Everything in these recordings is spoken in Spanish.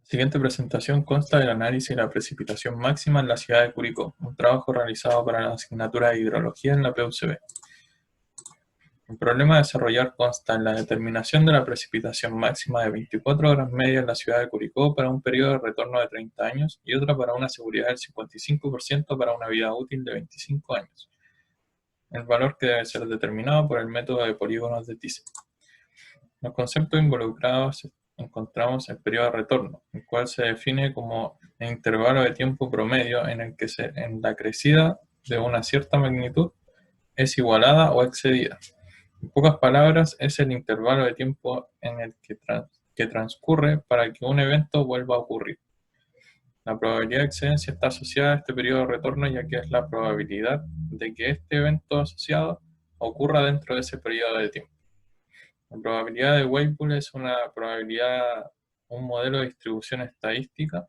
Siguiente presentación consta del análisis de la precipitación máxima en la ciudad de Curicó, un trabajo realizado para la asignatura de Hidrología en la PUCB. El problema a desarrollar consta en la determinación de la precipitación máxima de 24 horas medias en la ciudad de Curicó para un periodo de retorno de 30 años y otra para una seguridad del 55% para una vida útil de 25 años. El valor que debe ser determinado por el método de polígonos de Thiessen. Los conceptos involucrados encontramos el periodo de retorno, el cual se define como el intervalo de tiempo promedio en el que en la crecida de una cierta magnitud es igualada o excedida. En pocas palabras, es el intervalo de tiempo en el que transcurre para que un evento vuelva a ocurrir. La probabilidad de excedencia está asociada a este periodo de retorno, ya que es la probabilidad de que este evento asociado ocurra dentro de ese periodo de tiempo. La probabilidad de Weibull es un modelo de distribución estadística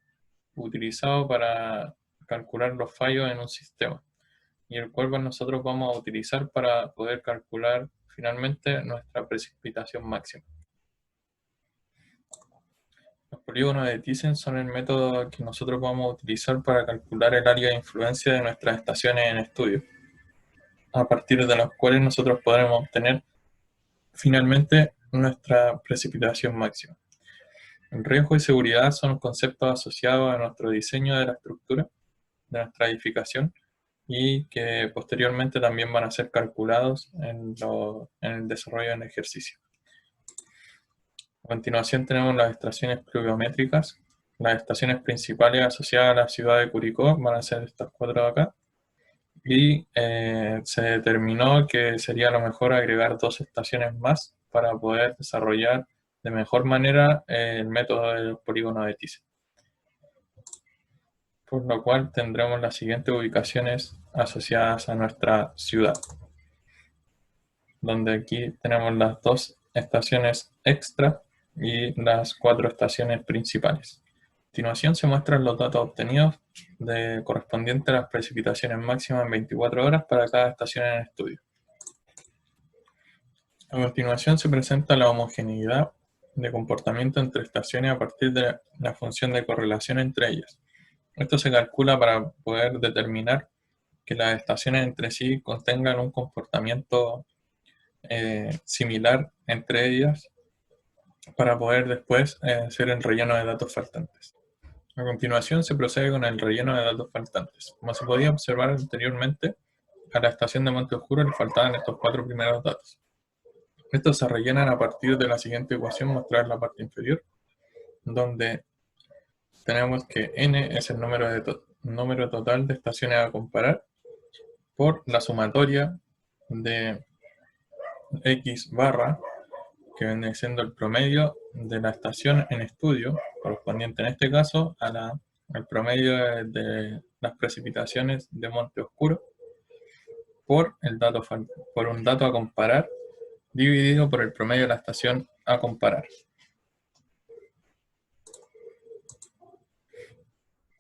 utilizado para calcular los fallos en un sistema, y el cual nosotros vamos a utilizar para poder calcular finalmente nuestra precipitación máxima. Los polígonos de Thiessen son el método que nosotros vamos a utilizar para calcular el área de influencia de nuestras estaciones en estudio, a partir de las cuales nosotros podremos obtener finalmente nuestra precipitación máxima. El riesgo y seguridad son conceptos asociados a nuestro diseño de la estructura de nuestra edificación y que posteriormente también van a ser calculados en el desarrollo del ejercicio. A continuación tenemos las estaciones pluviométricas. Las estaciones principales asociadas a la ciudad de Curicó van a ser estas 4 de acá. Y se determinó que sería lo mejor agregar 2 estaciones más para poder desarrollar de mejor manera el método del polígono de Thiessen. Por lo cual tendremos las siguientes ubicaciones asociadas a nuestra ciudad, donde aquí tenemos las 2 estaciones extra y las 4 estaciones principales. A continuación se muestran los datos obtenidos correspondientes a las precipitaciones máximas en 24 horas para cada estación en estudio. A continuación se presenta la homogeneidad de comportamiento entre estaciones a partir de la función de correlación entre ellas. Esto se calcula para poder determinar que las estaciones entre sí contengan un comportamiento similar entre ellas para poder después hacer el relleno de datos faltantes. A continuación se procede con el relleno de datos faltantes. Como se podía observar anteriormente, a la estación de Monte Oscuro le faltaban estos 4 primeros datos. Estos se rellenan a partir de la siguiente ecuación mostrada en la parte inferior, donde tenemos que n es el número total de estaciones a comparar por la sumatoria de x barra, que viene siendo el promedio de la estación en estudio, correspondiente en este caso al promedio de las precipitaciones de Monte Oscuro, por un dato a comparar, dividido por el promedio de la estación a comparar.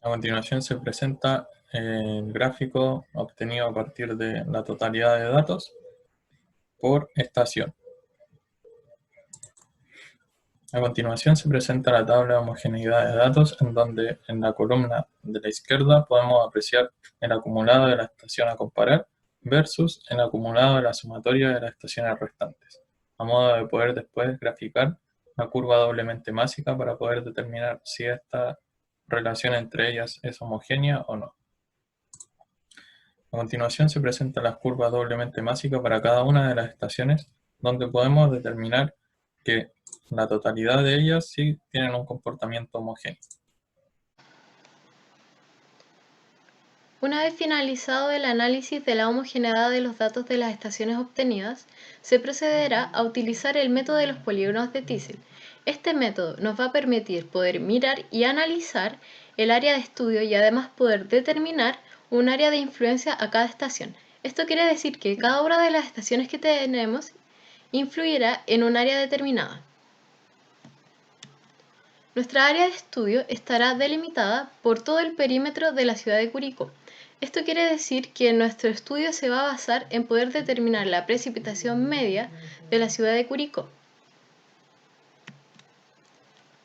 A continuación se presenta el gráfico obtenido a partir de la totalidad de datos por estación. A continuación se presenta la tabla de homogeneidad de datos, en donde en la columna de la izquierda podemos apreciar el acumulado de la estación a comparar versus el acumulado de la sumatoria de las estaciones restantes, a modo de poder después graficar la curva doblemente másica para poder determinar si esta relación entre ellas es homogénea o no. A continuación se presenta la curva doblemente másica para cada una de las estaciones, donde podemos determinar que la totalidad de ellas sí tienen un comportamiento homogéneo. Una vez finalizado el análisis de la homogeneidad de los datos de las estaciones obtenidas, se procederá a utilizar el método de los polígonos de Thiessen. Este método nos va a permitir poder mirar y analizar el área de estudio y además poder determinar un área de influencia a cada estación. Esto quiere decir que cada una de las estaciones que tenemos influirá en un área determinada. Nuestra área de estudio estará delimitada por todo el perímetro de la ciudad de Curicó. Esto quiere decir que nuestro estudio se va a basar en poder determinar la precipitación media de la ciudad de Curicó.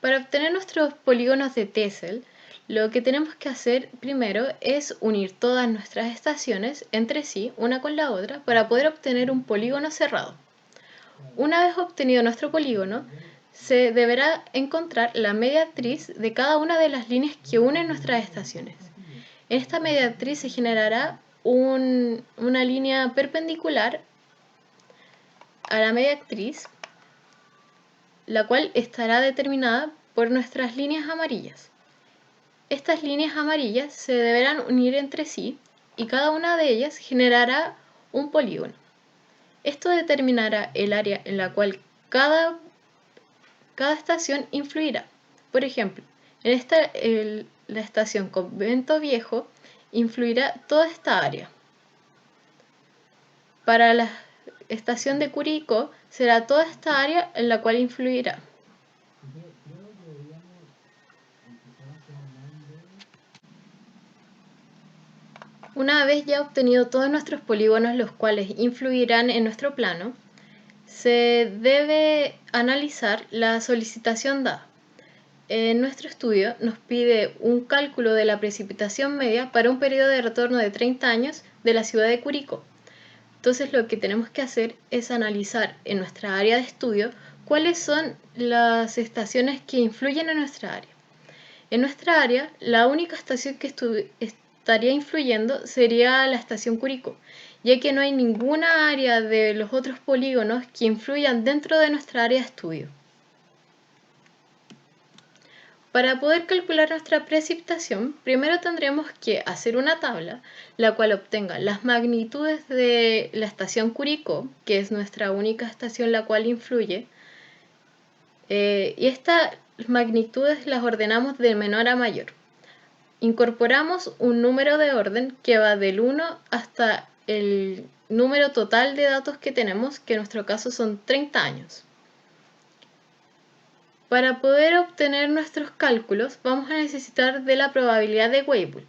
Para obtener nuestros polígonos de Tessel, lo que tenemos que hacer primero es unir todas nuestras estaciones entre sí, una con la otra, para poder obtener un polígono cerrado. Una vez obtenido nuestro polígono, se deberá encontrar la mediatriz de cada una de las líneas que unen nuestras estaciones. En esta mediatriz se generará una línea perpendicular a la mediatriz, la cual estará determinada por nuestras líneas amarillas. Estas líneas amarillas se deberán unir entre sí y cada una de ellas generará un polígono. Esto determinará el área en la cual cada estación influirá. Por ejemplo, la estación Convento Viejo influirá toda esta área. Para la estación de Curicó será toda esta área en la cual influirá. Una vez ya obtenido todos nuestros polígonos, los cuales influirán en nuestro plano, se debe analizar la solicitación dada. En nuestro estudio nos pide un cálculo de la precipitación media para un periodo de retorno de 30 años de la ciudad de Curicó. Entonces lo que tenemos que hacer es analizar en nuestra área de estudio cuáles son las estaciones que influyen en nuestra área. En nuestra área, la única estación que estaría influyendo sería la estación Curicó, ya que no hay ninguna área de los otros polígonos que influyan dentro de nuestra área de estudio. Para poder calcular nuestra precipitación, primero tendremos que hacer una tabla, la cual obtenga las magnitudes de la estación Curicó, que es nuestra única estación la cual influye, y estas magnitudes las ordenamos de menor a mayor. Incorporamos un número de orden que va del 1 hasta el número total de datos que tenemos, que en nuestro caso son 30 años. Para poder obtener nuestros cálculos vamos a necesitar de la probabilidad de Weibull.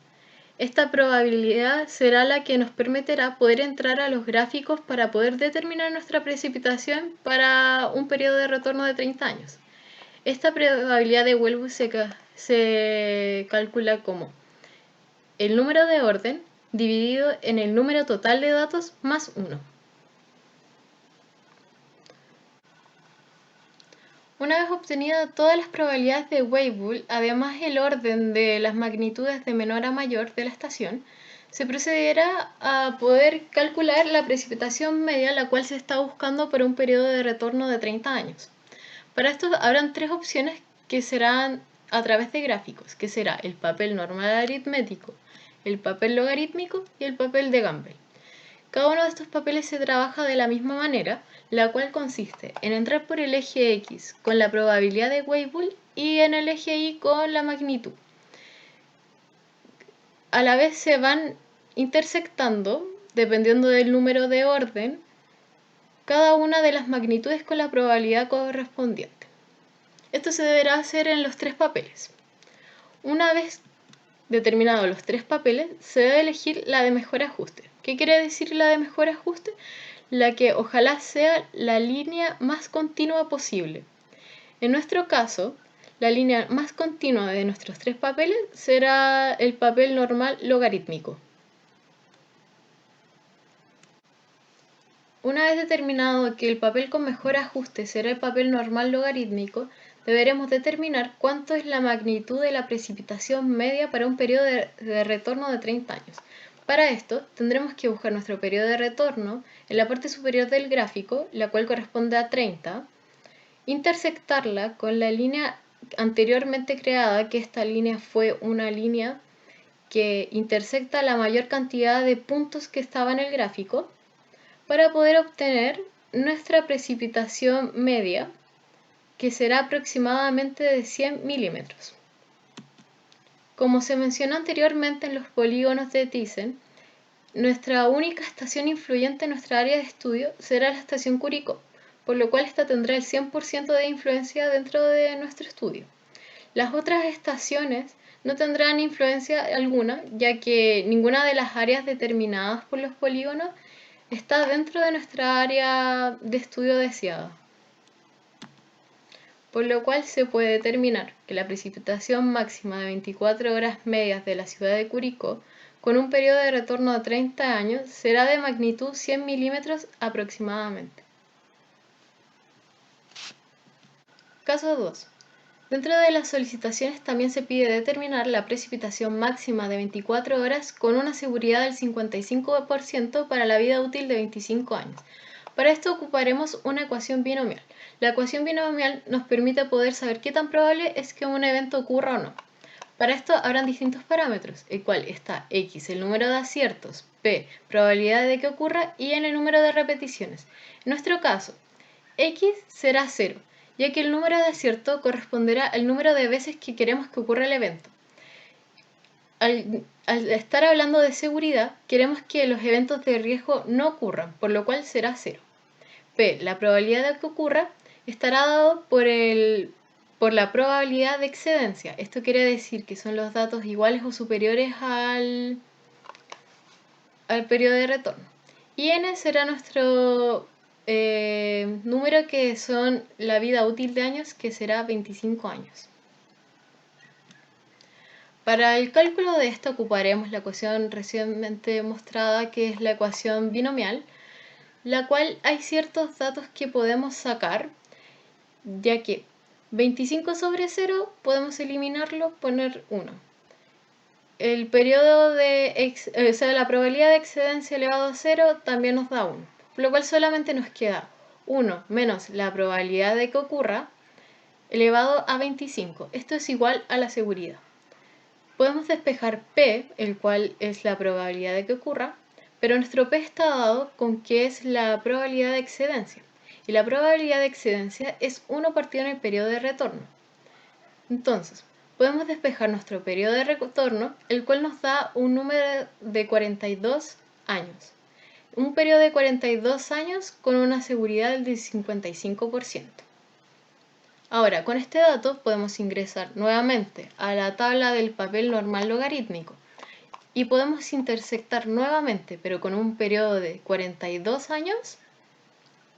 Esta probabilidad será la que nos permitirá poder entrar a los gráficos para poder determinar nuestra precipitación para un periodo de retorno de 30 años. Esta probabilidad de Weibull se calcula como el número de orden dividido en el número total de datos más 1. Una vez obtenidas todas las probabilidades de Weibull, además el orden de las magnitudes de menor a mayor de la estación, se procederá a poder calcular la precipitación media, la cual se está buscando para un periodo de retorno de 30 años. Para esto habrán tres opciones que serán a través de gráficos, que será el papel normal aritmético, el papel logarítmico y el papel de Gumbel. Cada uno de estos papeles se trabaja de la misma manera, la cual consiste en entrar por el eje X con la probabilidad de Weibull y en el eje Y con la magnitud. A la vez se van intersectando, dependiendo del número de orden, cada una de las magnitudes con la probabilidad correspondiente. Esto se deberá hacer en los tres papeles. Una vez determinados los tres papeles, se debe elegir la de mejor ajuste. ¿Qué quiere decir la de mejor ajuste? La que ojalá sea la línea más continua posible. En nuestro caso, la línea más continua de nuestros tres papeles será el papel normal logarítmico. Una vez determinado que el papel con mejor ajuste será el papel normal logarítmico, deberemos determinar cuánto es la magnitud de la precipitación media para un periodo de retorno de 30 años. Para esto, tendremos que buscar nuestro periodo de retorno en la parte superior del gráfico, la cual corresponde a 30, intersectarla con la línea anteriormente creada, que esta línea fue una línea que intersecta la mayor cantidad de puntos que estaba en el gráfico, para poder obtener nuestra precipitación media, que será aproximadamente de 100 milímetros. Como se mencionó anteriormente en los polígonos de Thyssen, nuestra única estación influyente en nuestra área de estudio será la estación Curicó, por lo cual esta tendrá el 100% de influencia dentro de nuestro estudio. Las otras estaciones no tendrán influencia alguna, ya que ninguna de las áreas determinadas por los polígonos está dentro de nuestra área de estudio deseada. por lo cual se puede determinar que la precipitación máxima de 24 horas medias de la ciudad de Curicó, con un periodo de retorno de 30 años, será de magnitud 100 milímetros aproximadamente. Caso 2. Dentro de las solicitaciones también se pide determinar la precipitación máxima de 24 horas con una seguridad del 55% para la vida útil de 25 años. Para esto ocuparemos una ecuación binomial. La ecuación binomial nos permite poder saber qué tan probable es que un evento ocurra o no. Para esto habrán distintos parámetros, el cual está x, el número de aciertos, p, probabilidad de que ocurra, y n, el número de repeticiones. En nuestro caso, x será 0, ya que el número de acierto corresponderá al número de veces que queremos que ocurra el evento. Al estar hablando de seguridad, queremos que los eventos de riesgo no ocurran, por lo cual será 0. P, la probabilidad de que ocurra, estará dado por la probabilidad de excedencia. Esto quiere decir que son los datos iguales o superiores al periodo de retorno. Y n será nuestro número, que son la vida útil de años, que será 25 años. Para el cálculo de esto ocuparemos la ecuación recientemente mostrada, que es la ecuación binomial, la cual hay ciertos datos que podemos sacar, ya que 25 sobre 0 podemos eliminarlo, poner 1. El periodo la probabilidad de excedencia elevado a 0 también nos da 1, por lo cual solamente nos queda 1 menos la probabilidad de que ocurra elevado a 25. Esto es igual a la seguridad. Podemos despejar P, el cual es la probabilidad de que ocurra, pero nuestro P está dado con que es la probabilidad de excedencia. Y la probabilidad de excedencia es 1 partido en el periodo de retorno. Entonces, podemos despejar nuestro periodo de retorno, el cual nos da un número de 42 años. Un periodo de 42 años con una seguridad del 55%. Ahora, con este dato podemos ingresar nuevamente a la tabla del papel normal logarítmico y podemos intersectar nuevamente, pero con un periodo de 42 años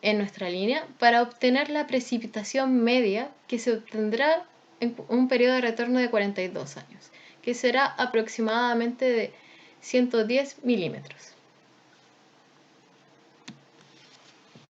en nuestra línea, para obtener la precipitación media que se obtendrá en un periodo de retorno de 42 años, que será aproximadamente de 110 milímetros.